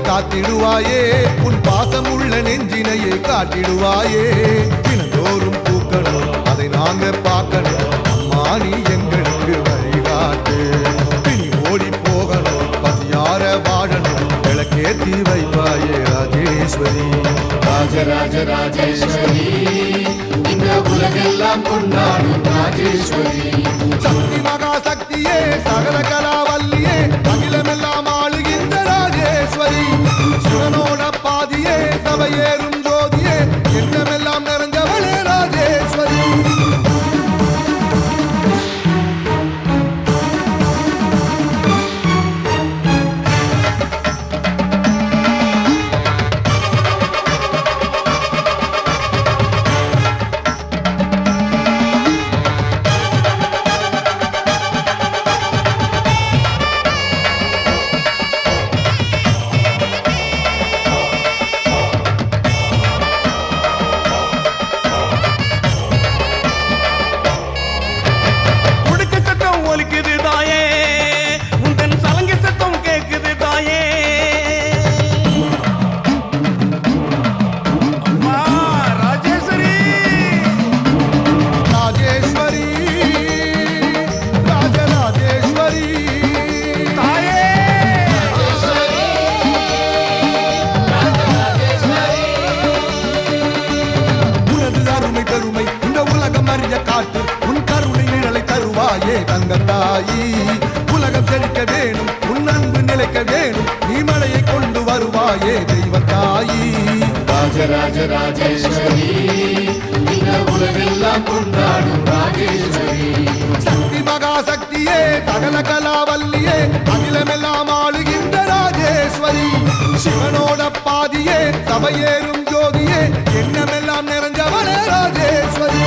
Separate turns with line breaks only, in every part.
காத்திடுவாயே உன் பாசமுள்ள நெஞ்சினையே காட்டிடுவாயே தினந்தோறும் பூக்கணும் அதை நாங்க பார்க்கணும் அம்மா நீ எங்களுக்கு வழிகாட்டு பிணி ஓடி போகணும் பசியார வாழணும் விளக்கேத்தி வைப்பாயே ராஜேஸ்வரி ராஜராஜ ராஜேஸ்வரி இந்த உலகெல்லாம் கொண்டாடும் ராஜேஸ்வரி சக்தி மகா சக்தியே சகல கலாவல்லியே அகிலமெல்லாம் ஆளுகின்ற ராஜேஸ்வரி சிவனோட பாதியே சபையேறும் ஜோதியே எண்ணமெல்லாம் நிறைஞ்சவளே ராஜேஸ்வரி உலகம் செழிக்க வேணும் உன் அன்பு நிலைக்க வேணும் நீ மழையை கொண்டு வருவாயே தெய்வ தாயி ராஜராஜ ராஜேஸ்வரி இந்த உலகெல்லாம் கொண்டாடும் ராஜேஸ்வரி சக்தி மகா சக்தியே சகல கலாவல்லியே அகிலமெல்லாம் ஆளுகின்ற ராஜேஸ்வரி சிவனோட பாதியே சபையேறும் ஜோதியே எண்ணமெல்லாம் நிறைஞ்சவளே ராஜேஸ்வரி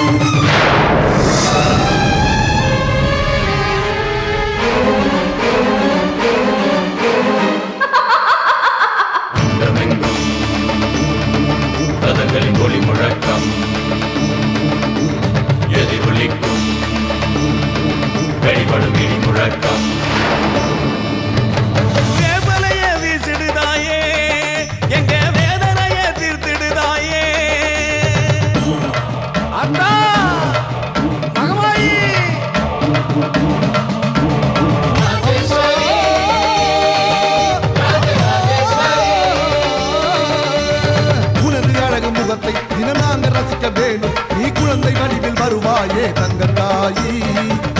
ஒளி முழக்கம் எதிரொலிக்கும் வெளிப்படும் இடி முழக்கம் வேதனைய வீசிடுதாயே எங்க வேதனைய தீர்த்திடுதாயே அண்ணா மகமாயி தினம் நாங்க ரசிக்க வேணும் நீ குழந்தை வடிவில் வருவாயே தங்கத்தாயி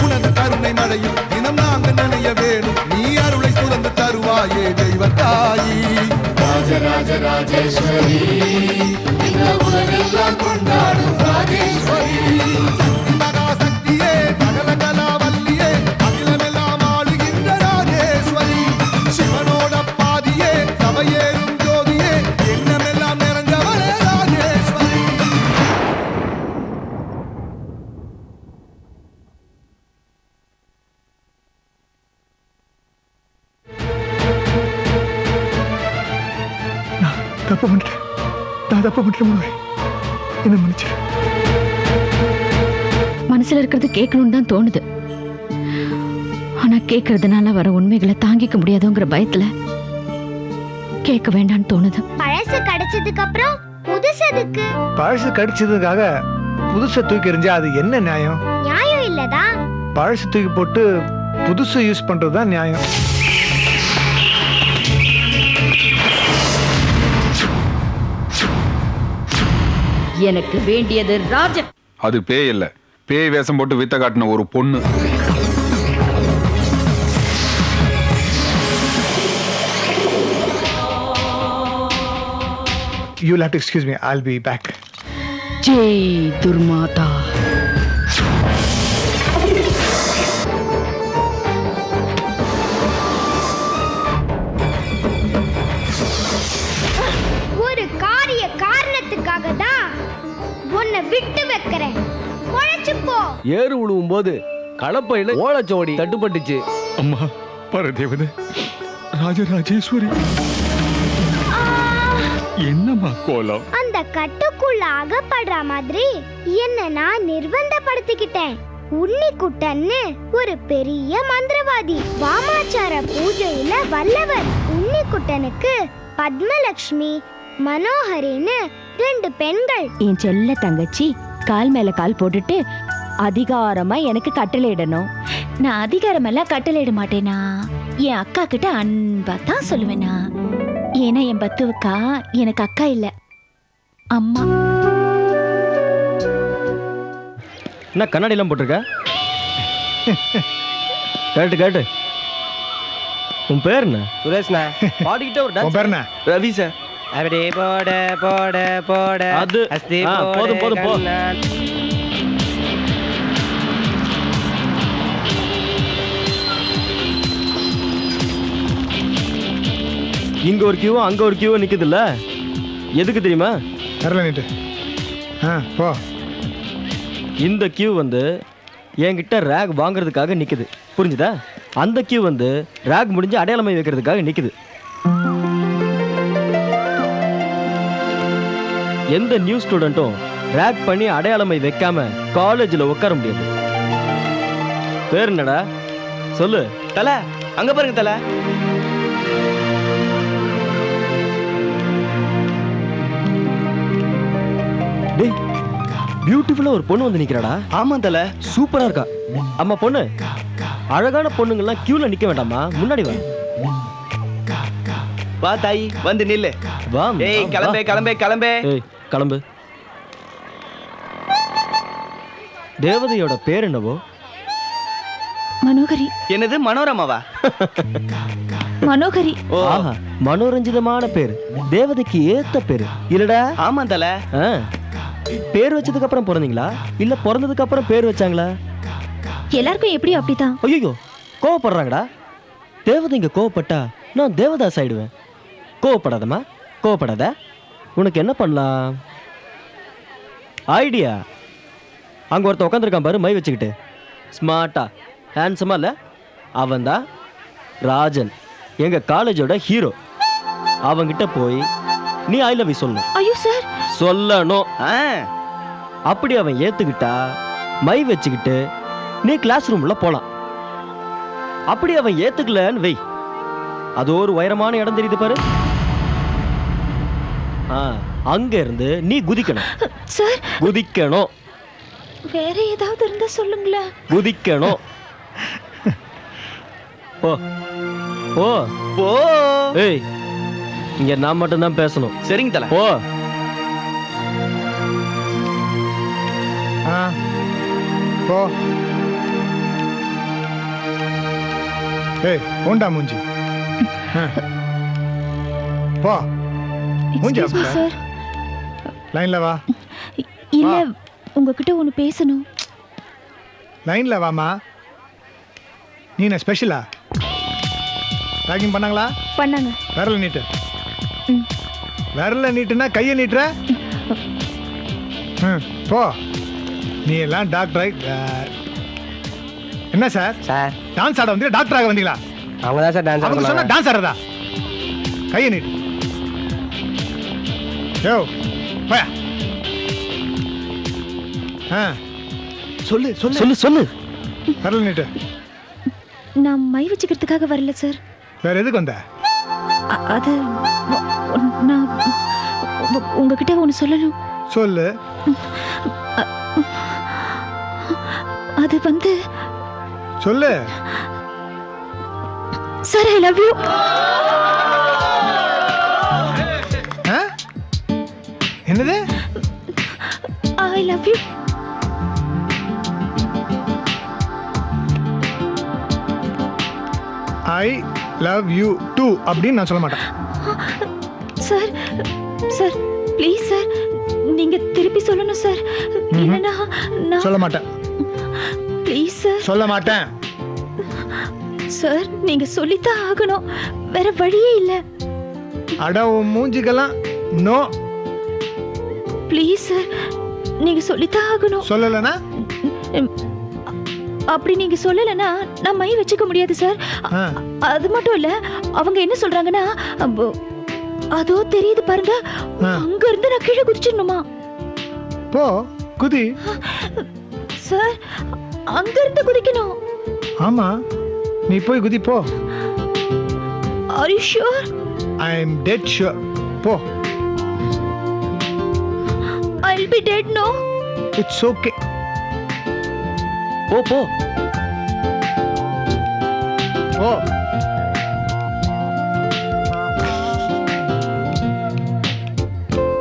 உனது கருணை மழையில் தினம் நாங்க நினைய வேணும் நீ அருளை சுரந்து தருவாயே தெய்வ தாயி ராஜராஜ ராஜேஸ்வரி இந்த உலகெல்லாம் கொண்டாடும் ராஜேஸ்வரி சக்தி மகா சக்தியே சகல கலாவல்லியே அகிலமெல்லாம் ஆளுகின்ற ராஜேஸ்வரி சிவனோட
தப்பு பண்ணிட்டேன். நான் தப்பு பண்ணிட்டேன். என்ன மன்னிச்சிரு.
மனசுல இருக்கிறது கேட்கணும்னு தான் தோணுது. ஆனா கேட்கறதுனால வர உண்மைகளை தாங்கிக்க முடியாதுங்கிற பயத்துல கேட்க வேண்டாம்னு தோணுது.
பழசு கிடைச்சதுக்கு அப்புறம் புதுசு எதுக்கு?
பழசு கடிச்சதுக்காக புதுசை தூக்கி எறிஞ்சா அது என்ன நியாயம்?
நியாயம் இல்லதா?
பழசு தூக்கி போட்டு புதுசு யூஸ் பண்றதுதான் நியாயம்.
எனக்கு வேண்டியது ராஜன்.
அது பேய் இல்ல, பேய் வேஷம் போட்டு வித்த காட்டின ஒரு பொண்ணு.
You'll have to excuse me. I'll be back.
Jai துர்மாதா.
ஒரு காரணத்துக்காக தான் உன்னை விட்டு வைக்கிறேன். பொழைச்சு போ.
ஏறு உழுவும் போது களப்பையில ஓலச்சோடி தட்டுப்பட்டுச்சு.
அம்மா பரதேவதே, ராஜராஜேஸ்வரி, என்னம்மா கோலம்?
அந்த கட்டுக்குள்ள அகப்படுற மாதிரி என்ன நான் நிர்பந்தப்படுத்திக்கிட்டேன். உன்னிக்குட்டன்னு ஒரு பெரிய மந்திரவாதி, வாமாச்சார பூஜையில வல்லவர். உன்னிக்குட்டனுக்கு பத்மலட்சுமி, மனோகரின்னு 2 பெண்கள்.
என் செல்ல தங்கச்சி கால் மேல கால் போட்டுட்டு அதிகாரமா எனக்கு கட்டளையிடணும். நான் அதிகாரமெல்லாம் கட்டளையிட மாட்டேனா, என் அக்கா கிட்ட அன்பா தான் சொல்லுவேனா. ஏன்னா என் பத்துவுக்கா எனக்கு அக்கா இல்ல, அம்மா.
என்ன கண்ணாடி எல்லாம் போட்டிருக்க? கேட்டு கேட்டு. உன் பேர் என்ன? சுரேஷ்ண்ணா. பாடிக்கிட்டே ஒரு
உன் பேர் என்ன?
ரவி சார்.
அப்படியே போட போட போட
அது போதும் போதும் போ. இங்க ஒரு கியூ அங்க ஒரு கியூ நிக்குது இல்ல, எதுக்கு தெரியுமா?
வரல நீட்டு. போ.
இந்த கியூ வந்து என்கிட்ட ரேக் வாங்குறதுக்காக நிக்குது, புரிஞ்சுதா? அந்த கியூ வந்து ரேக் முடிஞ்சு அடையாளமை வைக்கிறதுக்காக நிக்குது. எந்த நியூ ஸ்டூடெண்ட்டும் ரேக் பண்ணி அடையாளமை வைக்காம காலேஜில் உட்கார முடியாது. பேர் என்னடா சொல்லு. தல அங்க பாருங்க தல. டேய், பியூட்டிஃபுல்லா ஒரு பொண்ணு வந்து நிக்கிறாடா. ஆமா தல, சூப்பரா இருக்கா. அம்மா பொண்ணு, அழகான பொண்ணுங்கெல்லாம் கியூல நிக்க வேண்டாமா, முன்னாடி வா.
வா தாய், வந்து நில்லு.
வா.
ஏய் கிளம்பே கிளம்பே கிளம்பே.
ஏய் கிளம்பு. தேவதையோட பேர் என்னவோ?
மனோகரி.
என்னது மனோரமாவா?
மனோகரி.
ஆஹா, மனோரஞ்சிதமான பேர், தேவதைக்கு ஏத்த பேரு இல்லடா?
ஆமா தல.
பேர் வச்சதுக்கு அப்புறம் பிறந்தீங்களா இல்ல பிறந்ததுக்கு அப்புறம் பேர் வச்சாங்களா?
எல்லாருக்கும் எப்படி அப்படித்தான்.
ஐயோ, கோவப்படுறாங்கடா. தேவதைங்க கோவப்பட்டா நான் தேவதாஸ் ஆயிடுவேன். கோவப்படாதம்மா, கோவப்படாத. உனக்கு என்ன பண்ணலாம் ஐடியா? அங்க ஒருத்த உட்காந்துருக்கான் பாரு, மை வச்சுக்கிட்டு, ஸ்மார்ட்டா ஹேண்ட்ஸமா இல்ல? அவன் தான் ராஜன், எங்க காலேஜோட ஹீரோ. அவங்கிட்ட போய் நீ ஐ லவ் யூ சொல்லணும்.
ஐயோ சார்,
சொல்லணும். அப்படி அவன் ஏத்துக்கிட்டா மை வச்சுக்கிட்டு நீ கிளாஸ் ரூம்ல போலாம். அப்படி அவன் ஏத்துக்கலன்னு வை, அது ஒரு உயரமான இடம் தெரியுது பாரு, அங்க இருந்து நீ குதிக்கணும்.
சார்
குதிக்கணும்.
வேற ஏதாவது இருந்தா சொல்லுங்களேன்.
குதிக்கணும். போ போ
போ.
ஏய், இங்க நான் மட்டும் தான் பேசணும்.
சரிங்க தல.
போ.
போ. ஏய் போண்டா மூஞ்சி. போ. மூஞ்சி
Excuse me, சார்.
லைன்ல வா.
இல்ல, உங்ககிட்ட ஒன்னு பேசணும்.
லைன்ல வாமா. நீ என்ன ஸ்பெஷலா? பேக்கிங் பண்ணாங்களா?
பண்ணாங்க.
விரல நீட்டு. விரல நீட்டுனா கையை நீட்டுற. போ. நீ எல்லாம் டாக்டர். என்ன சார்?
சார்
டான்ஸ் ஆட வந்தீங்களா டாக்டர் ஆக வந்தீங்களா?
அவங்க தான் சார் டான்ஸ்
அவங்க சொன்னா டான்ஸ் ஆடுறதா? கையை நீட்டு. யோ போயா.
சொல்லு சொல்லு சொல்லு சொல்லு.
வரல நீட்டு.
நான் மை வச்சுக்கிறதுக்காக வரல சார்.
வேற எதுக்கு வந்த?
அது நான் உங்ககிட்ட ஒன்று சொல்லணும்.
சொல்லு.
அது வந்து
சொல்லு.
Sir I love you.
என்னது?
I love you.
I love you too அப்படின்னு நான் சொல்ல மாட்டேன்.
சார் சார் ப்ளீஸ் சார், நீங்க திருப்பி சொல்லணும் சார். இல்லைன்னா நான்
சொல்ல மாட்டேன்.
Please sir.
சொல்ல மாட்டேன்.
சார் நீங்க சொல்லித்தான் ஆகணும், வேற வழியே இல்லை.
அட உன் மூஞ்சிக்கெல்லாம் நோ.
ப்ளீஸ் சார், நீங்க சொல்லித்தான் ஆகணும்.
சொல்லலைன்னா
அப்படி நீங்க சொல்லலைன்னா நான் மை வச்சுக்க முடியாது சார். அது மட்டும் இல்ல, அவங்க என்ன சொல்றாங்கன்னா, அதோ தெரியுது பாருங்க, அங்க இருந்து நான் கீழே குதிச்சிடணுமா?
போ குதி.
சார் அங்க இருந்து குதிக்கணும்.
ஆமா, நீ போய் குதி போ.
Are you sure?
I am dead sure. போ.
I'll be dead, no?
It's okay.
போ போ
போ.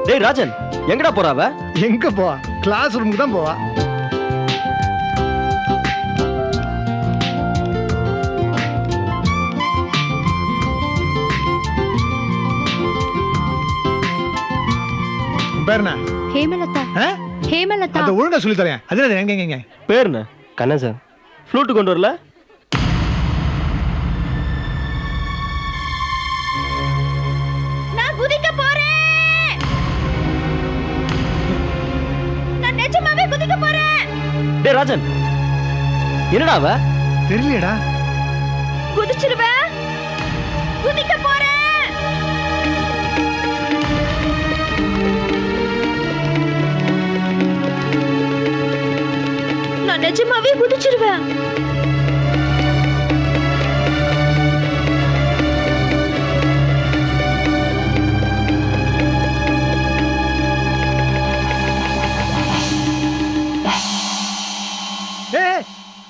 டேய் ராஜன், எங்கடா போறாவ?
எங்க போவா? கிளாஸ் ரூமுக்கு தான் போவா. பேர் என்ன?
ஹேமலதா. ஹேமலதா.
அத ஒழுங்கா சொல்லி தரேன். அது எங்க எங்க?
பேர் என்ன? கண்ணன் சார். ஃப்ளூட் கொண்டு வரல?
நான் குதிக்க போறேன். நான் நிஜமாவே குதிக்க போறேன்.
டேய் ராஜன், என்னடா அவ?
தெரியலடா.
குதிச்சிருவேன். குதிக்க போறேன். நான் நிஜமாவே குதிச்சிருவேன்.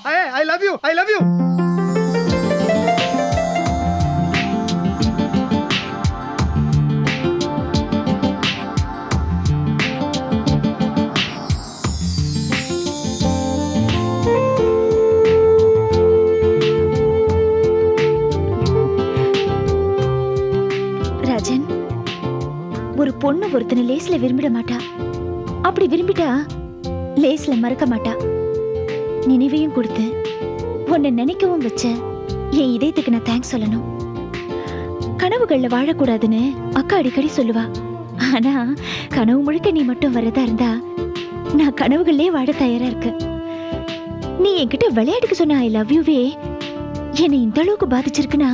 Hey, I love you. I love you.
Rajan, ஒரு பொண்ணு ஒருத்தனை லேஸ்ல விரும்பிட மாட்டா. அப்படி விரும்பிட்டா லேஸ்ல மறக்க மாட்டா. நினைவையும் கொடுத்து உன்னை நினைக்கவும் வச்ச என் இதயத்துக்கு நான் தேங்க்ஸ் சொல்லணும். கனவுகள்ல வாழக்கூடாதுன்னு அக்கா அடிக்கடி சொல்லுவா. ஆனா கனவு முழுக்க நீ மட்டும் வரதா இருந்தா நான் கனவுகளே வாழ தயாரா இருக்கு. நீ என்கிட்ட விளையாட்டுக்கு சொன்ன ஐ லவ் யூவே என்னை இந்த அளவுக்கு பாதிச்சிருக்குன்னா,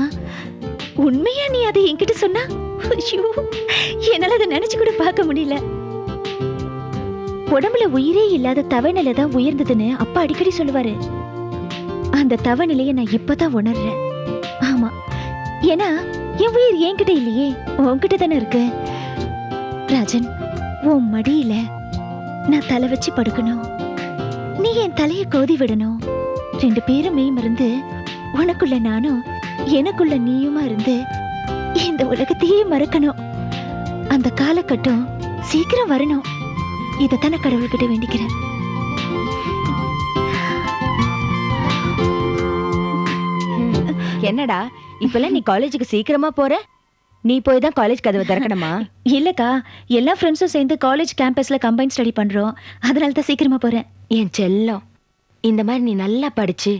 உண்மையா நீ அதை என்கிட்ட சொன்னா, ஐயோ என்னால அதை நினைச்சு கூட பார்க்க முடியல. உடம்புல உயிரே இல்லாத தவநிலை தான் உயர்ந்ததுன்னு அப்பா அடிக்கடி சொல்லுவாரு. அந்த தவநிலையை நான் இப்பதான் உணர்றேன். ஆமா, ஏன்னா என் உயிர் என்கிட்ட இல்லையே, உன்கிட்ட தானே இருக்கு. ராஜன், உன் மடியில நான் தலை வச்சு படுக்கணும், நீ என் தலையை கோதி விடணும். 2 பேரும் மெய்மருந்து உனக்குள்ள நானும் எனக்குள்ள நீயுமா இருந்து இந்த உலகத்தையே மறக்கணும். அந்த காலகட்டம் சீக்கிரம் வரணும். இதைத்தான கடவுள்கிட்ட வேண்டிக்கிறேன்.
என்னடா இப்பெல்லாம் நீ காலேஜுக்கு சீக்கிரமா போற? நீ போய் தான் காலேஜ் கதவை திறக்கணுமா?
இல்லக்கா, எல்லா ஃப்ரெண்ட்ஸும் சேர்ந்து காலேஜ் கேம்பஸ்ல கம்பைன் ஸ்டடி பண்றோம், அதனால தான் சீக்கிரமா போறேன்.
என் செல்லம், இந்த மாதிரி நீ நல்லா படிச்சு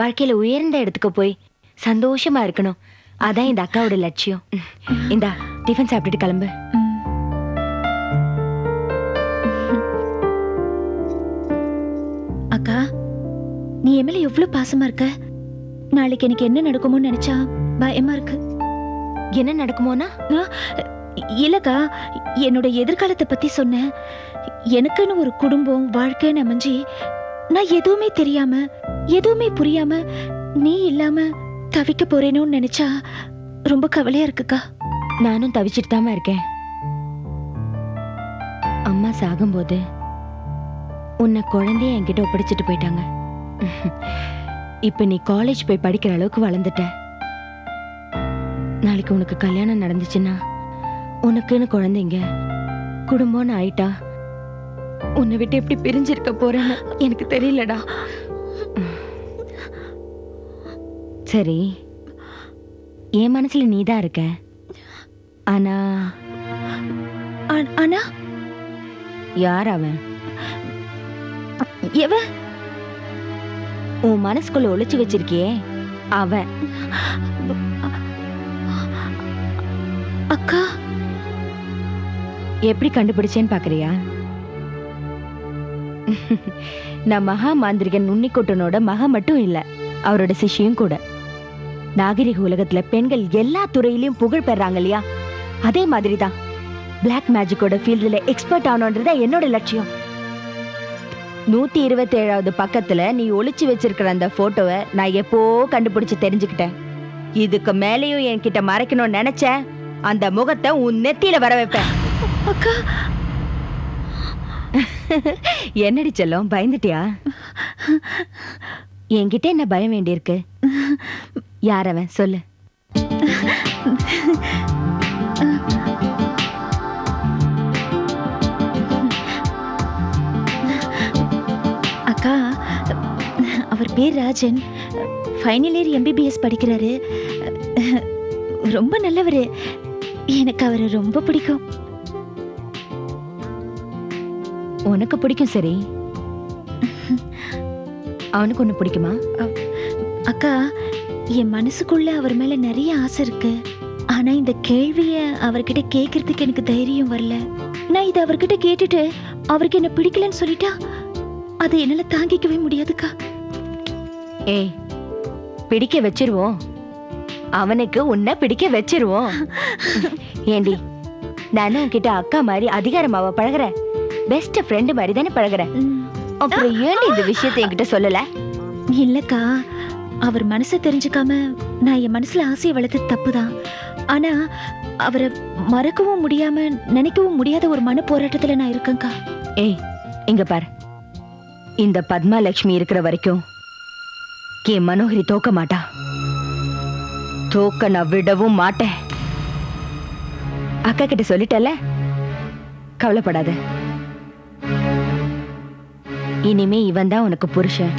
வாழ்க்கையில உயர்ந்த இடத்துக்கு போய் சந்தோஷமா இருக்கணும். அதான் இந்த அக்காவோட லட்சியம். இந்தா டிஃபன் சாப்பிட்டுட்டு கிளம்பு.
அக்கா, நீ என் மேல எவ்வளவு பாசமா இருக்க. நாளைக்கு எனக்கு என்ன நடக்குமோன்னு நினைச்சா பயமா இருக்கு.
என்ன நடக்குமோனா?
இல்லக்கா, என்னோட எதிர்காலத்தை பத்தி சொன்னேன். எனக்குன்னு ஒரு குடும்பம் வாழ்க்கைன்னு அமைஞ்சி நான் எதுவுமே தெரியாம எதுவுமே புரியாம நீ இல்லாம தவிக்க போறேனோ நினைச்சா ரொம்ப கவலையா இருக்குக்கா.
நானும் தவிச்சிட்டு தாமா இருக்கேன். அம்மா சாகும்போது உன்னை குழந்தைய என்கிட்ட ஒப்படைச்சிட்டு போயிட்டாங்க. இப்ப நீ காலேஜ் போய் படிக்கிற அளவுக்கு வளர்ந்துட்ட. நாளைக்கு உனக்கு கல்யாணம் நடந்துச்சுன்னா உனக்குன்னு குழந்தைங்க குடும்பம்னு ஆயிட்டா உன்னை விட்டு எப்படி பிரிஞ்சிருக்க போறேன்னு எனக்கு தெரியலடா. சரி, என் மனசுல நீதான் இருக்க. ஆனா
ஆனா
யார் அவன்?
எவன்?
உன் மனசுக்குள்ள ஒளிச்சு வச்சிருக்கியே அவன்.
அக்கா,
எப்படி கண்டுபிடிச்சேன்னு பாக்குறியா? நான் மகா மாந்திரிகன் நுண்ணிக்குட்டனோட மக மட்டும் இல்ல, அவரோட சிஷ்யும் கூட. நாகரிக உலகத்துல பெண்கள் எல்லா துறையிலயும் புகழ் பெறாங்க இல்லையா, அதே மாதிரிதான் பிளாக் மேஜிக்கோட ஃபீல்டுல எக்ஸ்பர்ட் ஆனோன்றதா என்னோட லட்சியம். 127வது பக்கத்துல நீ ஒளிச்சு வச்சிருக்கிற அந்த போட்டோவை நான் எப்போ கண்டுபிடிச்சு தெரிஞ்சுக்கிட்டேன். இதுக்கு மேலேயும் என்கிட்ட மறைக்கணும்னு நினைச்ச அந்த முகத்தை உன் நெத்தியில வர வைப்பேன்.
அக்கா,
என்னடி செல்லம், பயந்துட்டியா? என்கிட்ட என்ன பயம் வேண்டியிருக்கு? யார் அவன் சொல்லு.
அக்கா, அவர் பேர் ராஜன். ஃபைனல் இயர் MBBS படிக்கிறாரு. ரொம்ப நல்லவர். எனக்கு அவரை ரொம்ப பிடிக்கும்.
உனக்கு பிடிக்கும், சரி. அவனுக்கு ஒண்ணு பிடிக்குமா?
அக்கா, என் மனசுக்குள்ள அவர் மேல நிறைய ஆசை இருக்கு. ஆனா இந்த கேள்விய அவர்கிட்ட கேட்கறதுக்கு எனக்கு தைரியம் வரல. நான் இதை அவர்கிட்ட கேட்டுட்டு அவருக்கு என்ன பிடிக்கலன்னு சொல்லிட்டா அதை என்னால தாங்கிக்கவே முடியாதுக்கா.
ஏய், பிடிக்க வச்சிருவோம். அவனுக்கு உன்னை பிடிக்க வச்சிருவோம். ஏண்டி, நானும் உன்கிட்ட அக்கா மாதிரி அதிகாரமாவ பழகுற, பெஸ்ட் ஃப்ரெண்டு மாதிரி தானே பழகுற. அப்புறம் ஏண்டி இந்த விஷயத்தை என்கிட்ட சொல்லல?
இல்லக்கா, அவர் மனசை தெரிஞ்சுக்காம நான் என் மனசுல ஆசையை வளர்த்தது தப்புதான். ஆனா அவரை மறக்கவும் முடியாம நினைக்கவும் முடியாத ஒரு மன போராட்டத்துல நான் இருக்கேன்க்கா.
ஏய், இங்க பாரு, இந்த பத்மா லட்சுமி இருக்கிற வரைக்கும் என் மனோகரி தோக்க மாட்டா. தோக்க நான் விடவும் மாட்டேன். அக்கா கிட்ட சொல்லிட்டல, கவலைப்படாத. இனிமே இவன் தான் உனக்கு புருஷன்.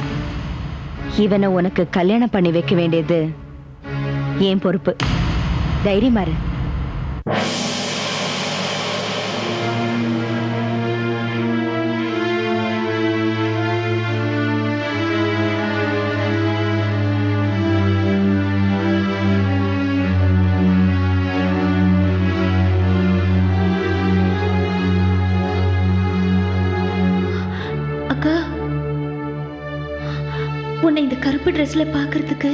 இவனை உனக்கு கல்யாணம் பண்ணி வைக்க வேண்டியது என் பொறுப்பு. தைரியமா இரு.
அக்கா, உன்னை இந்த கருப்பு ட்ரெஸ்ல பாக்குறதுக்கு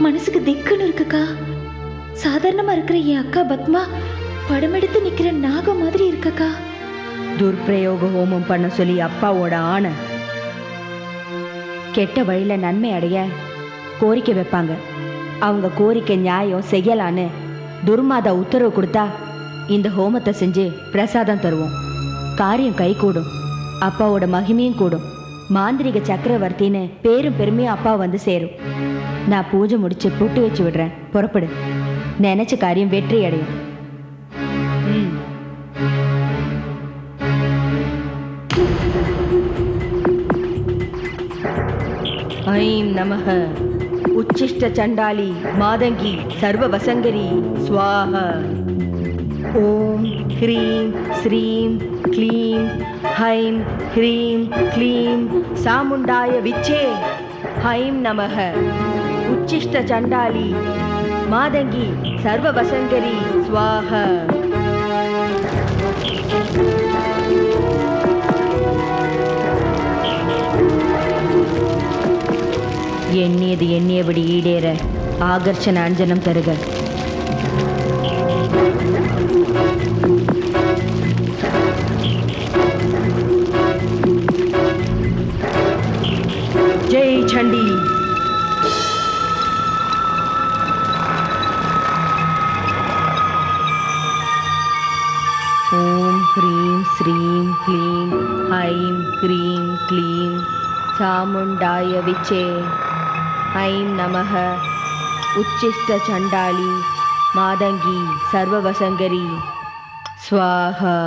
மனசுக்கு திக்குன்னு இருக்குக்கா. சாதாரணமா இருக்கிற என் அக்கா பத்மா படமெடுத்து நிக்கிற நாகம் மாதிரி இருக்கக்கா.
துர்பிரயோக ஹோமம் பண்ண சொல்லி அப்பாவோட ஆணை. கெட்ட வழியில நன்மை அடைய கோரிக்கை வைப்பாங்க. அவங்க கோரிக்கை நியாயம் செய்யலான்னு துர்மாதா உத்தரவு கொடுத்தா இந்த ஹோமத்தை செஞ்சு பிரசாதம் தருவோம். காரியம் கை கூடும், அப்பாவோட மகிமையும் கூடும். மாந்திரிக சக்கரவர்த்தின்னு பேரும் பெருமையும் அப்பா வந்து சேரும். நான் பூஜை முடிச்சு புட்டு வச்சு விடுறேன், புறப்படு. நினைச்ச காரியம் வெற்றி அடையும். ஐம் நமஹ உச்சிஷ்ட சண்டாளி மாதங்கி சர்வ வசங்கரி ஸ்வாஹா. ஓம் ஹ்ரீம் ஸ்ரீம் க்ளீம் ஹைம் ஹ்ரீம் க்ளீம் சாமுண்டாய விச்சே. ஹைம் நமஹ உச்சிஷ்ட சண்டாளி மாதங்கி சர்வ வசங்கரி ஸ்வாஹா. எண்ணியது எண்ணியபடி ஈடேற ஆகர்ஷண அஞ்சனம் தருக. சாமுண்டாய விச்சே ஐம் நமக உச்சிஷ்ட சண்டாளி மாதங்கி சர்வவசங்கரி ஸ்வாஹா.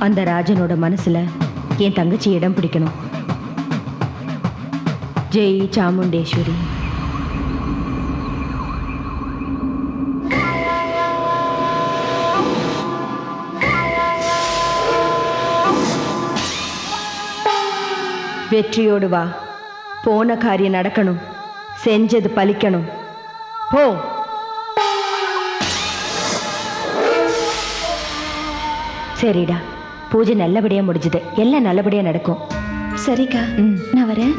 அந்த ராஜனோட மனசுல என் தங்கச்சி இடம் பிடிக்கணும். ஜெய் சாமுண்டேஸ்வரி. வெற்றியோடு வா. போன காரியம் நடக்கணும், செஞ்சது பலிக்கணும். போ. சரிடா, பூஜை நல்லபடியா முடிஞ்சது. எல்லாம் நல்லபடியா நடக்கும்.
சரிக்கா, நான் வரேன்.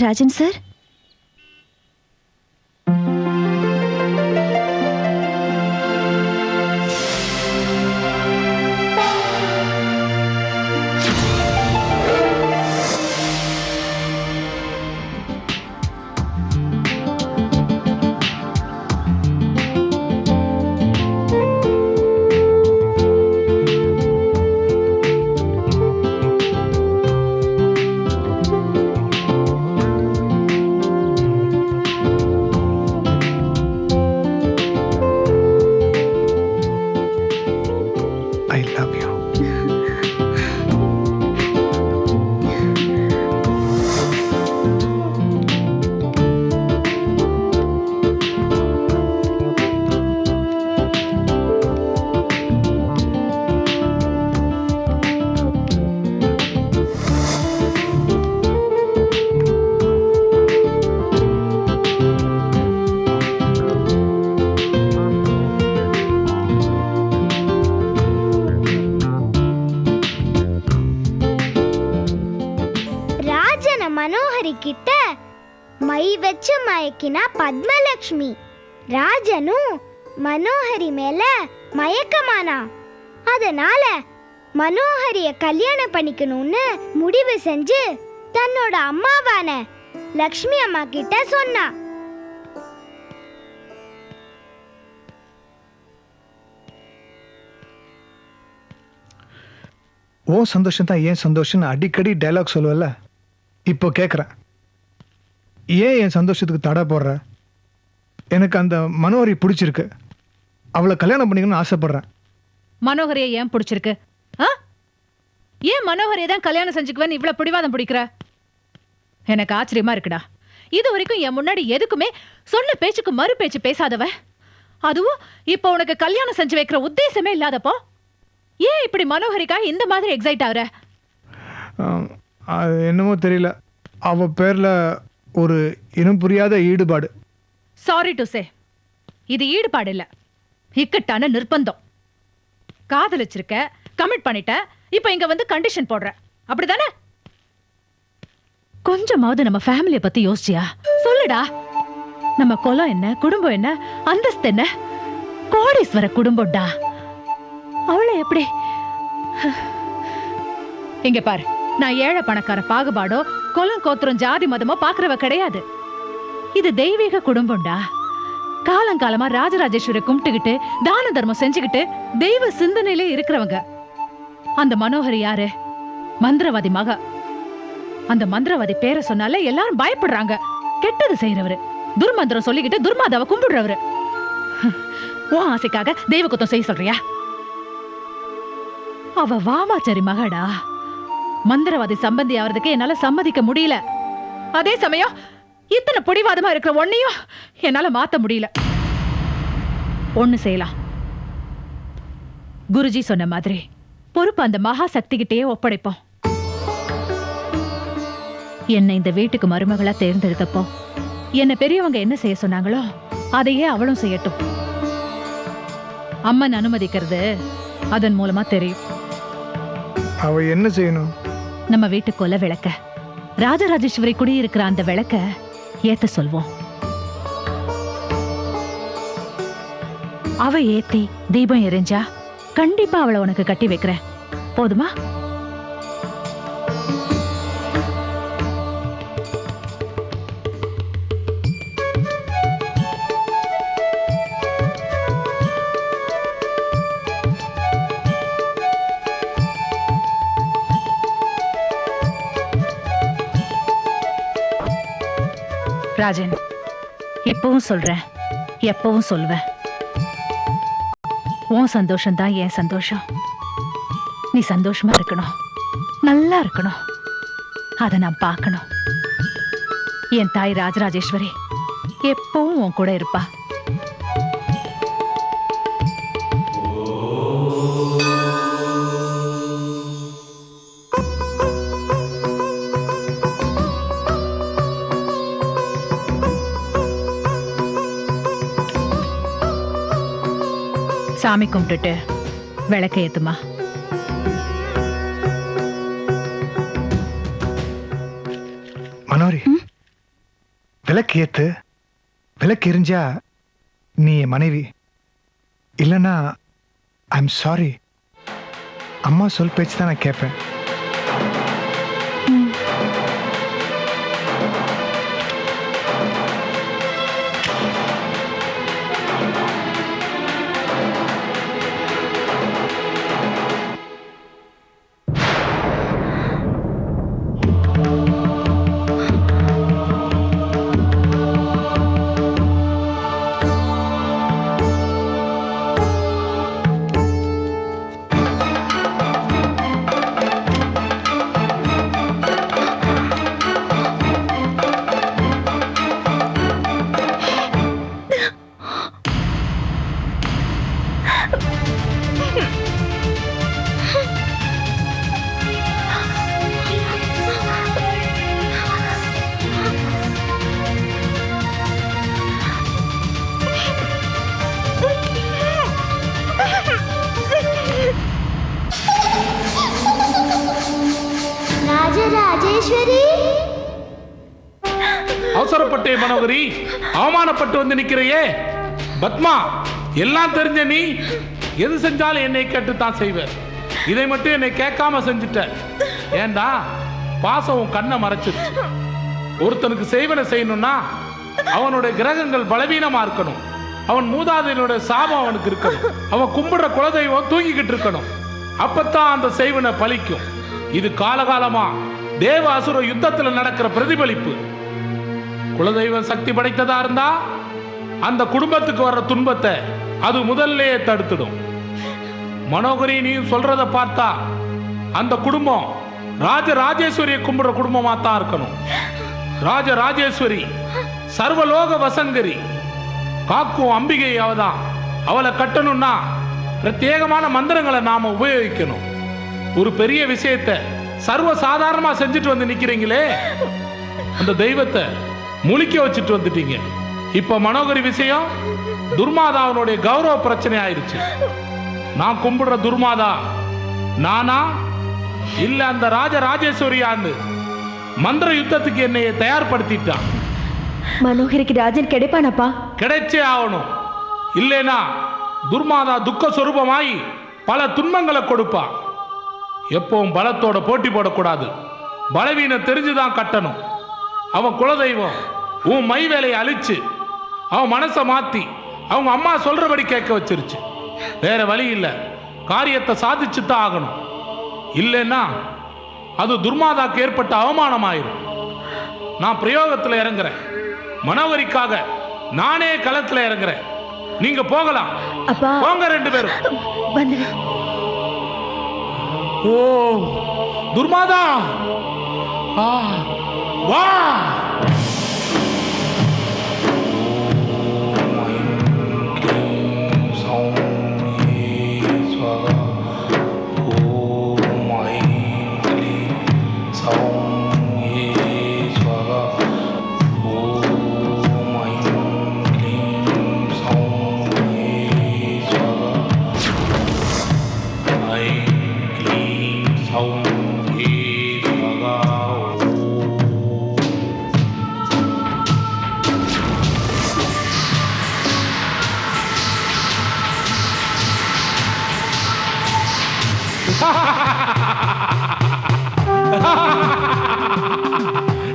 Rajan sir,
I love you.
Manohari கிட்ட மை வச்சு மயக்கினா பத்மலட்சுமி. ராஜனும் மனோஹரி மேல மயக்கமானா. அதனால மனோஹரிய கல்யாணம் பண்ணிக்கணும்னு முடிவு செஞ்சு தன்னோட அம்மாவான லக்ஷ்மி அம்மா கிட்ட சொன்னா.
ஓ சந்தோஷம் தான் ஏன் சந்தோஷம்னு அடிக்கடி டைலாக் சொல்லுவல்ல, இப்போ கேட்குறேன். ஏன் என் சந்தோஷத்துக்கு தடை போடுற? எனக்கு அந்த மனோஹரி பிடிச்சிருக்கு, அவளை கல்யாணம் பண்ணிக்கணும்னு ஆசைப்படுறேன்.
மனோஹரியை ஏன் பிடிச்சிருக்கு? ஏன் மனோஹரியை தான் கல்யாணம் செஞ்சுக்குவேன்னு இவ்வளவு பிடிவாதம் பிடிக்கிற? எனக்கு ஆச்சரியமா இருக்குடா. இது வரைக்கும் என் முன்னாடி எதுக்குமே சொன்ன பேச்சுக்கு மறு பேச்சு பேசாதவ, அதுவும் இப்போ உனக்கு கல்யாணம் செஞ்சு வைக்கிற உத்தேசமே இல்லாதப்போ ஏன் இப்படி மனோஹரிக்காக இந்த மாதிரி எக்ஸைட் ஆகுற?
அது என்னமோ தெரியல, அவ பேர்ல ஒரு இனம் புரியாத ஈடுபாடு.
சாரி டு சே, இது ஈடுபாடு இல்ல, இக்கட்டான நிர்பந்தம். காதலிச்சிருக்க, கமிட் பண்ணிட்ட, இப்ப இங்க வந்து கண்டிஷன் போடுற, அப்படிதானே? கொஞ்சமாவது நம்ம ஃபேமிலிய பத்தி யோசிச்சியா? சொல்லுடா. நம்ம குலம் என்ன, குடும்பம் என்ன, அந்தஸ்து என்ன? கோடீஸ்வர குடும்பம்டா. அவளை எப்படி? இங்க பாரு, நான் ஏழை பணக்கார பாகுபாடோ கொலம் கோத்திரம் ஜாதி மதமோ பாக்குறவ கிடையாது. இது தெய்வீக குடும்பம்டா. காலங்காலமா ராஜராஜேஸ்வரை கும்பிட்டுக்கிட்டு தான தர்மம் செஞ்சுக்கிட்டு தெய்வ சிந்தனையிலே இருக்கிறவங்க. அந்த மனோஹரி யாரு? மந்திரவாதி மக. அந்த மந்திரவாதி பேரை சொன்னாலே எல்லாரும் பயப்படுறாங்க. கெட்டது செய்யறவரு, துர்மந்திரம் சொல்லிக்கிட்டு துர்மாதாவை கும்பிடுறவரு. உன் ஆசைக்காக தெய்வ குத்தம் செய்ய சொல்றியா? அவ வாமாச்சாரி மகடா. மந்திரவாதி சம்பந்தி ஆவறதுக்கு என்னால சம்மதிக்க முடியல. அதே சமயம் இத்தனை பிடிவாதமா இருக்கிற ஒன்னையும் என்னால மாத்த முடியல. ஒண்ணு செய்யலாம். குருஜி சொன்ன மாதிரி பொறுப்பு அந்த மகா சக்தி கிட்டேயே ஒப்படைப்போம். என்னை இந்த வீட்டுக்கு மருமகளா தேர்ந்தெடுத்தப்போ என்ன பெரியவங்க என்ன செய்ய சொன்னாங்களோ அதையே அவளும் செய்யட்டும். அம்மன் அனுமதிக்கிறது அதன் மூலமா தெரியும்.
அவ என்ன செய்யணும்?
நம்ம வீட்டு கொல்ல விளக்க, ராஜராஜேஸ்வரி குடியிருக்கிற அந்த விளக்க ஏத்த சொல்வோம். அவ ஏத்தி தீபம் எரிஞ்சா கண்டிப்பா அவளை உனக்கு கட்டி வைக்கிறேன். போதுமா? ராஜன், இப்பவும் சொல்றேன், எப்பவும் சொல்லுவேன், உன் சந்தோஷம் தான் என் சந்தோஷம். நீ சந்தோஷமா இருக்கணும், நல்லா இருக்கணும், அதை நான் பார்க்கணும். என் தாய் ராஜராஜேஸ்வரி எப்பவும் உன் கூட இருப்பா. சாமி கும்பிட்டுட்டு விளக்க ஏத்துமா.
மனோரி, விளக்கு ஏத்து. விளக்கு எரிஞ்சா நீ என் மனைவி, இல்லைன்னா ஐம் சாரி. அம்மா சொல் பேச்சு தான் நான் கேட்பேன்.
அவசரப்பட்டே மனோகரி, அவமானப்பட்டு வந்து நிக்கிறையே. பத்மா, எல்லாம் தெரிஞ்ச நீ எது செஞ்சாலும் என்னை கேட்டுத்தான் செய்வ. இதை மட்டும் என்னை கேட்காம செஞ்சுட்ட. ஏண்டா, பாசம் உன் கண்ணை மறைச்சிருச்சு. ஒருத்தனுக்கு செய்வனை செய்யணும்னா அவனுடைய கிரகங்கள் பலவீனமா இருக்கணும். அவன் மூதாதையனுடைய சாபம் அவனுக்கு இருக்கணும். அவன் கும்பிடுற குலதெய்வம் தூங்கிக்கிட்டு இருக்கணும். அப்பத்தான் அந்த செய்வனை பலிக்கும். இது காலகாலமா தேவ அசுர யுத்தத்துல நடக்கிற பிரதிபலிப்பு. குலதெய்வம் சக்தி படைத்ததா இருந்தா அந்த குடும்பத்துக்கு வர்ற துன்பத்தை அது முதல்லயே தடுத்துடும். மனோகரி, நீ சொல்றத பார்த்தா அந்த குடும்பம் ராஜராஜேஸ்வரியை கும்பிடுற குடும்பமா தான் இருக்கணும். ராஜராஜேஸ்வரி சர்வலோக வசங்கரி, காக்கும் அம்பிகை அவதான். அவளை கட்டணும்னா பிரத்யேகமான மந்திரங்களை நாம உபயோகிக்கணும். ஒரு பெரிய விஷயத்தை சர்வ சாதாரணமா செஞ்சுட்டு வந்து நிக்கிறீங்களே, அந்த தெய்வத்தை முழிக்க வச்சுட்டு வந்துட்டீங்க. இப்ப மனோகரி விஷயம் துர்மாதாவனுடைய கௌரவ பிரச்சனை ஆயிருச்சு. நான் கும்பிடுற துர்மாதா நானா இல்ல அந்த ராஜராஜேஸ்வரியான்னு மந்திர யுத்தத்துக்கு என்னைய தயார்படுத்திட்டான்.
மனோகரிக்கு ராஜன் கிடைப்பானப்பா?
கிடைச்சே ஆகணும். இல்லைனா துர்மாதா துக்க சொரூபமாயி பல துன்பங்களை கொடுப்பா. எப்பவும் பலத்தோட போட்டி போடக்கூடாது. பலவீனம் தெரிஞ்சுதான் கட்டணும். அவன் குலதெய்வம் உன் மை வேலையை அழிச்சு அவன் மனசை மாத்தி அவங்க அம்மா சொல்றபடி கேட்க வச்சிருச்சு. வேற வழி இல்லை, காரியத்தை சாதிச்சுதான் ஆகணும். இல்லைன்னா அது துர்மாதாக்கு ஏற்பட்ட அவமானமாயிரும். நான் பிரயோகத்தில் இறங்குறேன். மனோகரிக்காக நானே களத்தில் இறங்குறேன். நீங்க போகலாம்.
அப்பா
போங்க 2 பேரும்.
வந்துடு.
ஓ துர்மாதா, வா.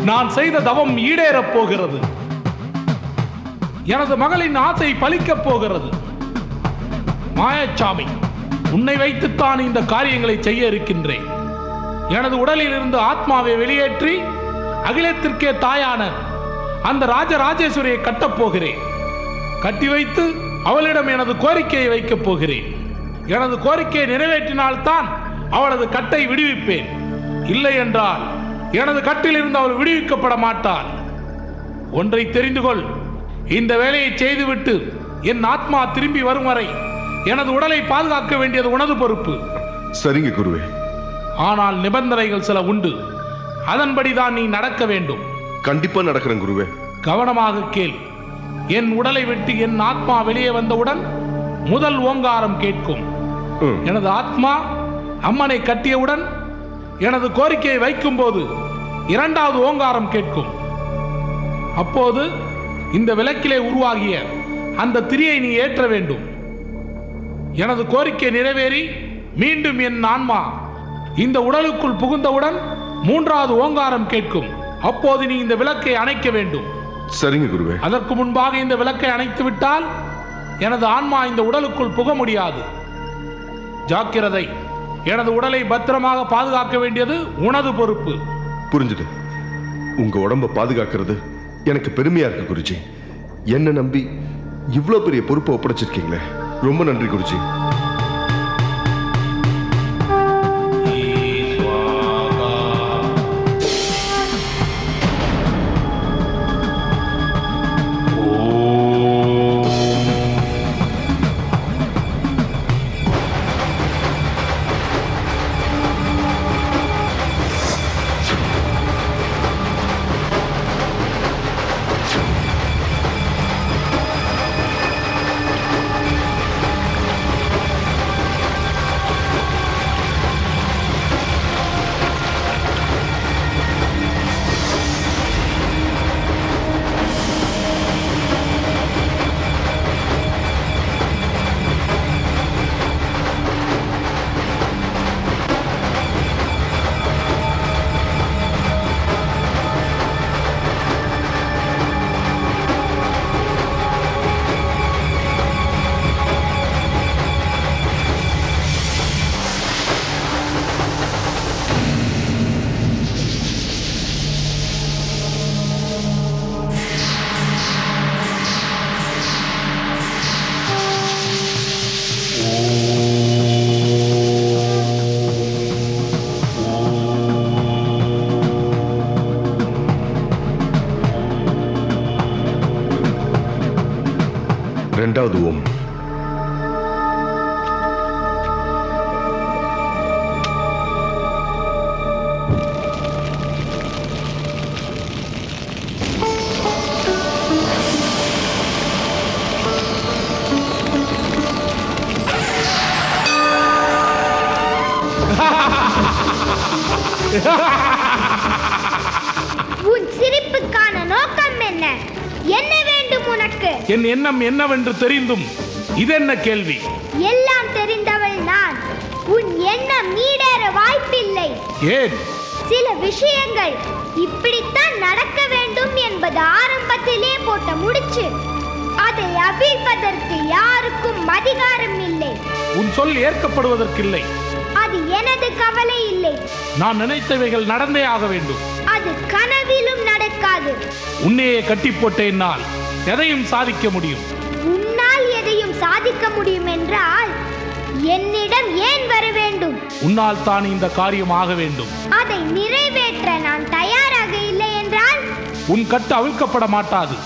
நான் செய்த தவம் ஈடேறப் போகிறது. எனது மகளின் ஆசை பலிக்கப் போகிறது. மாயச்சாமி, உன்னை வைத்துத்தான் இந்த காரியங்களை செய்ய இருக்கின்றேன். எனது உடலில் இருந்து ஆத்மாவை வெளியேற்றி அகிலத்திற்கே தாயான அந்த ராஜராஜேஸ்வரியை கட்டப் போகிறேன். கட்டி வைத்து அவளிடம் எனது கோரிக்கையை வைக்கப் போகிறேன். எனது கோரிக்கையை நிறைவேற்றினால்தான் அவளது கட்டை விடுவிப்பேன். இல்லை என்றால் எனது கட்டில் இருந்து அவள் விடுவிக்கப்பட மாட்டாள். ஒன்றை தெரிந்து கொள், இந்த வேலையை செய்துவிட்டு என் ஆத்மா திரும்பி வரும் வரை எனது உடலை பாதுகாக்க வேண்டியது உனது பொறுப்பு.
சரிங்க குருவே.
ஆனால் நிபந்தனைகள் சில உண்டு. அதன்படிதான் நீ நடக்க வேண்டும்.
கண்டிப்பா நடக்கிறேன் குருவே.
கவனமாக கேள். என் உடலை விட்டு என் ஆத்மா வெளியே வந்தவுடன் முதல் ஓங்காரம் கேட்கும். எனது ஆத்மா அம்மனை கட்டியவுடன் எனது கோரிக்கையை வைக்கும் போது 2வது ஓங்காரம் கேட்கும். அப்போது இந்த விளக்கிலே உருவாகிய அந்த திரியை நீ ஏற்ற வேண்டும். எனது கோரிக்கை நிறைவேறி மீண்டும் என் ஆன்மா இந்த உடலுக்குள் புகுந்தவுடன் 3வது ஓங்காரம் கேட்கும். அப்போது நீ இந்த விளக்கை அணைக்க வேண்டும்.
சரிங்க குருவே.
அதற்கு முன்பாக இந்த விளக்கை அணைத்து விட்டால் எனது ஆன்மா இந்த உடலுக்குள் புக முடியாது. ஜாக்கிரதை. எனது உடலை பத்திரமாக பாதுகாக்க வேண்டியது உனது பொறுப்பு.
புரிஞ்சுது. உங்க உடம்ப பாதுகாக்கிறது எனக்கு பெருமையா இருக்கு குருஜி. என்ன நம்பி இவ்வளவு பெரிய பொறுப்பை ஒப்படைச்சிருக்கீங்களே, ரொம்ப நன்றி குருஜி. இரண்டாவது ஓம்.
உன் சிரிப்புக்கான நோக்கம் என்ன? என்ன வேண்டும் உனக்கு?
என் எண்ணம் என்னவென்று தெரிந்தும் இதென்ன கேள்வி?
எல்லாம் தெரிந்தவள் நான். உன் எண்ணம் ஈடேற வாய்ப்பில்லை.
ஏன்?
சில விஷயங்கள் இப்படித்தான் நடக்க வேண்டும் என்பது ஆரம்பத்திலே போட்ட முடிச்சு. அதை அவிழ்ப்பதற்கு யாருக்கும் அதிகாரம் இல்லை.
உன் சொல் ஏற்கப்படுவதற்கில்லை.
அது எனது கவலை இல்லை.
நான் நினைத்தவைகள் நடந்தே ஆக வேண்டும்.
அது கனவிலும் நடக்காது.
உன்னையே கட்டி போட்ட என்னால் எதையும் சாதிக்க முடியும்.
உன்னால் எதையும் சாதிக்க முடியும் என்றால் என்னிடம் ஏன் வர வேண்டும்?
உன்னால் தான் இந்த காரியம் ஆக வேண்டும்.
அதை நிறைவேற்ற நான் தயாராக இல்லை என்றால்
உன் கட்டு அவிழ்க்கப்பட மாட்டாது.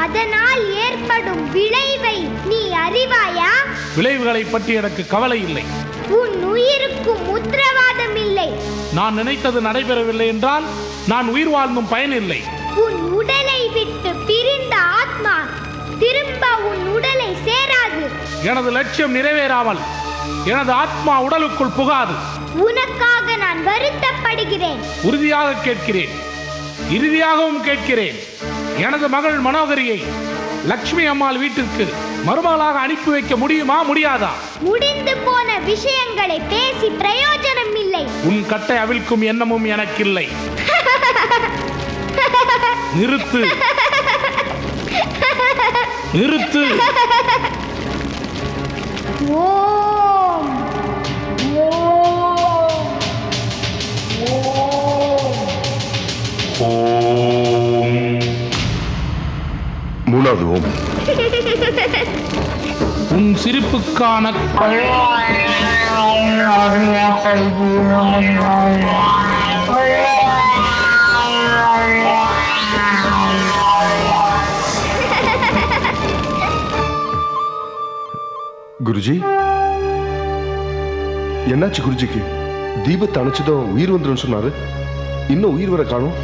அதனால் ஏற்படும் விளைவை நீ அறிவாயா?
விளைவுகளை பற்றி எனக்கு கவலை இல்லை.
உன் உயிருக்கும் உத்தரவாதம் இல்லை.
நான் நினைத்தது நடைபெறவில்லை என்றால் நான் உயிர் வாழ்ந்தும் பயனில்லை.
உன் உடலை விட்டு பிரிந்த ஆத்மா திரும்ப உன் உடலை சேராது.
எனது லட்சியம் நிறைவேறாமல் எனது ஆத்மா உடலுக்குள் புகாது.
உனக்காக நான் வருத்தப்படுகிறேன்.
உறுதியாக கேட்கிறேன், இறுதியாகவும் கேட்கிறேன். எனது மகள் மனோகரியை லட்சுமி அம்மாள் வீட்டிற்கு மருமகளாக அனுப்பி வைக்க முடியுமா, முடியாதா?
முடிந்து போன விஷயங்களை பேசி பிரயோஜனம் இல்லை.
உன் கட்டை அவிழ்க்கும் எண்ணமும் எனக்கில்லை. நிறுத்து, நிறுத்து.
ஓம்
மூணாவது ஓம்.
உன் சிரிப்புக்கான
குருஜி, என்னாச்சு குருஜிக்கு? தீபத்தை அணைச்சதும் உயிர் வந்துடும் சொன்னாரு, இன்னும் உயிர் வர காணும்.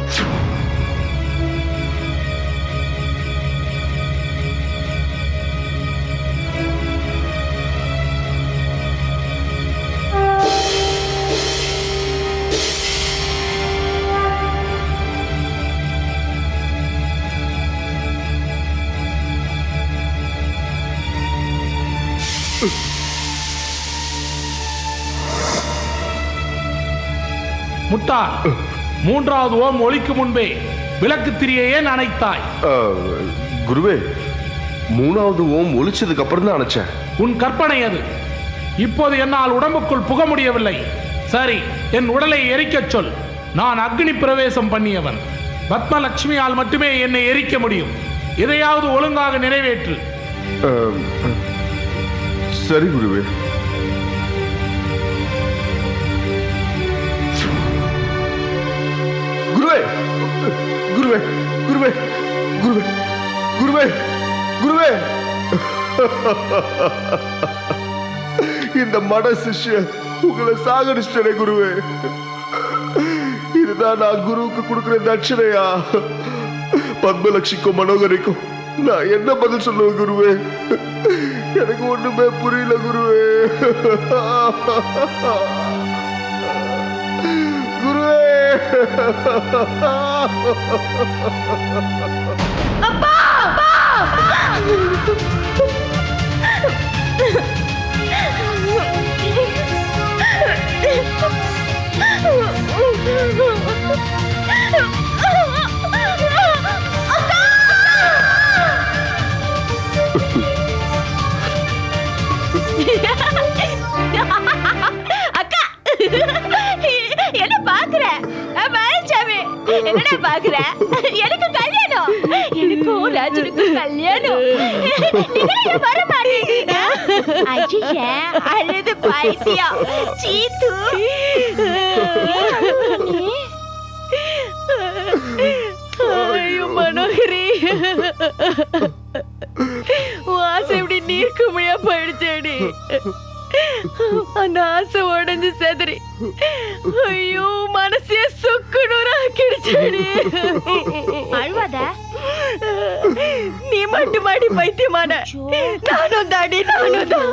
முட்டா, மூன்றாவது ஓம் ஒலிக்கு முன்பே விளக்கு திரியை ஏன் அணைத்தாய்?
குருவே, மூணாவது ஓம் ஒலிச்சதுக்கு அப்புறம் தான் அணைச்சேன்.
உன் கற்பனை அது. இப்போது என்னால் உடம்புக்குள் புக முடியவில்லை. சரி, என் உடலை எரிக்கச் சொல். நான் அக்னி பிரவேசம் பண்ணியவன். பத்மலட்சுமியால் மட்டுமே என்னை எரிக்க முடியும். இதையாவது ஒழுங்காக நிறைவேற்று.
சரி குருவே. குருவே, குருவே, குருவே, குருவே, குருவே, குருவே. இந்த மட சிஷ்யன் உங்களை சாகடிச்சிட்டே குருவே. இதுதான் நான் குருவுக்கு கொடுக்கிற தட்சணையா? பத்மலட்சுமிக்கும் மனோகரிக்கும் நான் என்ன பதில் சொல்லுவேன் குருவே? எனக்கு ஒண்ணுமே புரியல குருவே. குருவே,
அப்பா, அப்பா. அக்கா, என்ன பாக்குற? மயில்சாமி, என்னடா பாக்குற? எனக்கு கல்யாணம், எனக்கும் ராஜனுக்கும் கல்யாணம். நீங்க வர மாட்டீங்க. ஐயா, அழுது பைத்தியம். சீத்து, ஐயோ மனோகரி, ஆசை இப்படி நீர்க்குமையா போயிடுச்சேடி. அந்த ஆசை உடஞ்சு செதறி ஐயோ மனசே சுக்கு நூறாக்கிடுச்சேடி. அழுவாத, நீ மட்டும் மாடி பைத்தியமான. நானும் தாடி, நானும் தான்.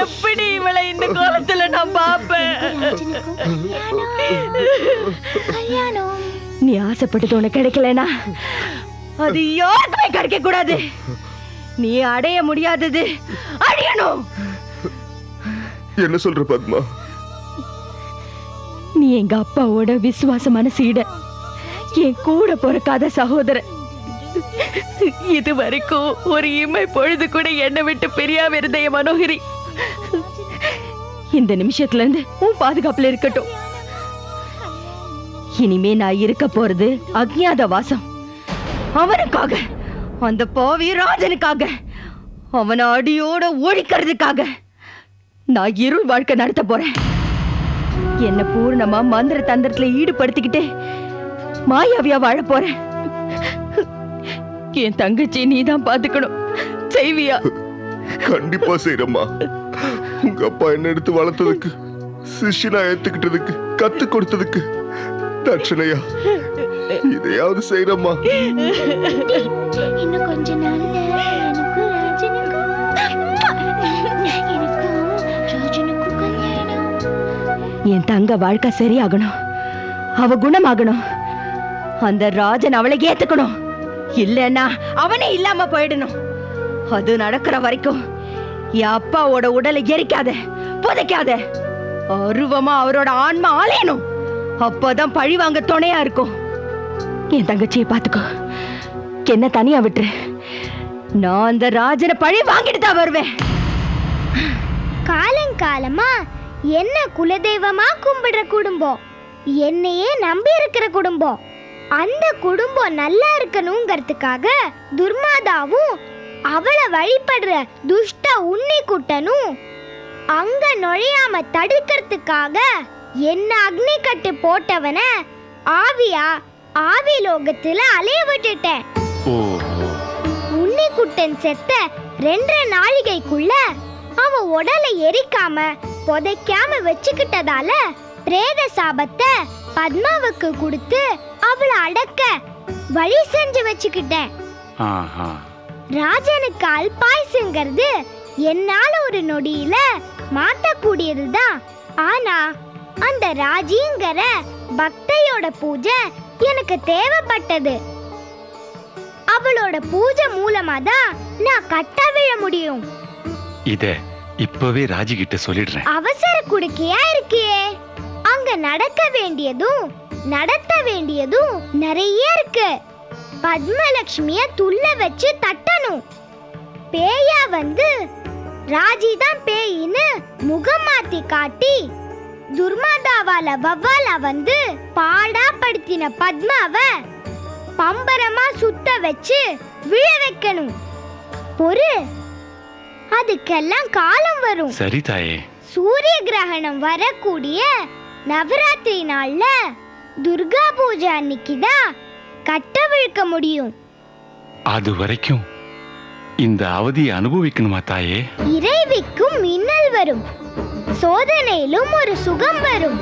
எப்படி இவளை இந்த கோலத்துல நான் பாப்பேன்? நீ ஆசைப்பட்டது உனக்கு கிடைக்கலனா அது யாருக்குமே கிடைக்க கூடாது. நீ அடைய முடியாதது அடையணும்.
என்ன சொல்ற பத்மா?
நீ எங்க அப்பாவோட விசுவாசமான சீட, என் கூட பிறக்காத சகோதரன். இது வரைக்கும் ஒரு இமை பொழுது கூட என்னை விட்டு பிரியாம இருந்த என் மனோகரி
இந்த நிமிஷத்துல இருந்து உன் பாதுகாப்புல இருக்கட்டும். இனிமே நான் இருக்க போறது அக்ஞாத வாசம். அவனுக்காக, அந்த பாவி ராஜனுக்காக, அவனை அடியோட ஒழிக்கிறதுக்காக நான் இருள் வாழ்க்கை நடத்த போறேன். என்ன பூர்ணமா மந்திர தந்திரத்துல ஈடுபடுத்திக்கிட்டு மாயாவியா வாழ போறேன். என் தங்கச்சி நீதான் பாத்துக்கணும். செய்வியா?
கண்டிப்பா செய்யறம்மா. உங்க அப்பா என்ன எடுத்து வளர்த்ததுக்கு, சிஷ்யனா ஏத்துக்கிட்டதுக்கு, கத்து கொடுத்ததுக்கு தட்சணையா இதையாவது செய்யறம்மா.
இன்னும் கொஞ்ச நாள்ல எனக்கும் ராஜனுக்கும் கல்யாணம்.
என் தங்க வாழ்க்கை சரியாகணும், அவ குணமாகணும். அந்த ராஜன் அவளை ஏத்துக்கணும், இல்லன்னா அவனே இல்லாம போயிடணும். அது நடக்கிற வரைக்கும் என் அப்பாவோட உடலை எரிக்காத, புதைக்காத. அருவமா அவரோட ஆன்மா ஆளையணும். அப்பதான் பழி வாங்க துணையா இருக்கும். என் தங்கச்சியை பாத்துக்கோ, என்ன தனியா விட்டுரு. நான் அந்த ராஜனை பழி வாங்கிட்டு தான் வருவேன்.
காலங்காலமா என்ன குலதெய்வமா கும்பிடுற குடும்பம், என்னையே நம்பி இருக்கிற குடும்பம், அந்த குடும்பம் நல்லா இருக்கணுங்கிறதுக்காக துர்மாதாவும் அவளை வழிபடுற துஷ்ட உண்ணி குட்டனும் அங்க நுழையாம தடுக்கிறதுக்காக என்ன அக்னி கட்டு போட்டவன ஆவியா ஆவி லோகத்துல அலைய விட்டுட்டேன். உண்ணி குட்டன் செத்த 2 நாழிகைக்குள்ள அவ உடலை எரிக்காம புதைக்காம வச்சுக்கிட்டதால பிரேத சாபத்தை பத்மாவுக்கு கொடுத்து அவளை அடக்க வழி செஞ்சு வச்சுக்கிட்டேன். ராஜனுக்கு அல்பாயுசுங்கிறது என்னால ஒரு நொடியில மாத்தக்கூடியதுதான். ஆனா அந்த ராஜிங்கிற பக்தையோட பூஜை எனக்கு தேவைப்பட்டது. அவளோட பூஜை மூலமா தான் நான் கட்ட விழ முடியும்.
இத இப்பவே ராஜி கிட்ட சொல்லிடுறேன்.
அவசர குடுக்கையா இருக்கியே, அங்க நடக்க வேண்டியதும் நடத்த வேண்டியதும் நிறைய இருக்கு. பத்மலட்சுமிய துள்ள வச்சு தட்டணும். பேயா வந்து ராஜி தான் பேயின்னு முகம் மாத்தி காட்டி துர்மாதாவால வவ்வாலா வந்து பாடா படுத்தின பத்மாவை பம்பரமா சுத்த வச்சு விழ வைக்கணும். பொறு, அதுக்கெல்லாம் காலம் வரும்.
சரி தாயே.
சூரிய கிரகணம் வரக்கூடிய நவராத்திரி நாள்ல துர்கா பூஜை அன்னைக்குதான் கட்ட விழுக்க முடியும்.
அது வரைக்கும் இந்த அவதியை அனுபவிக்கணுமா தாயே?
இறைவிக்கும் மின்னல் வரும், சோதனையிலும் ஒரு சுகம் வரும்.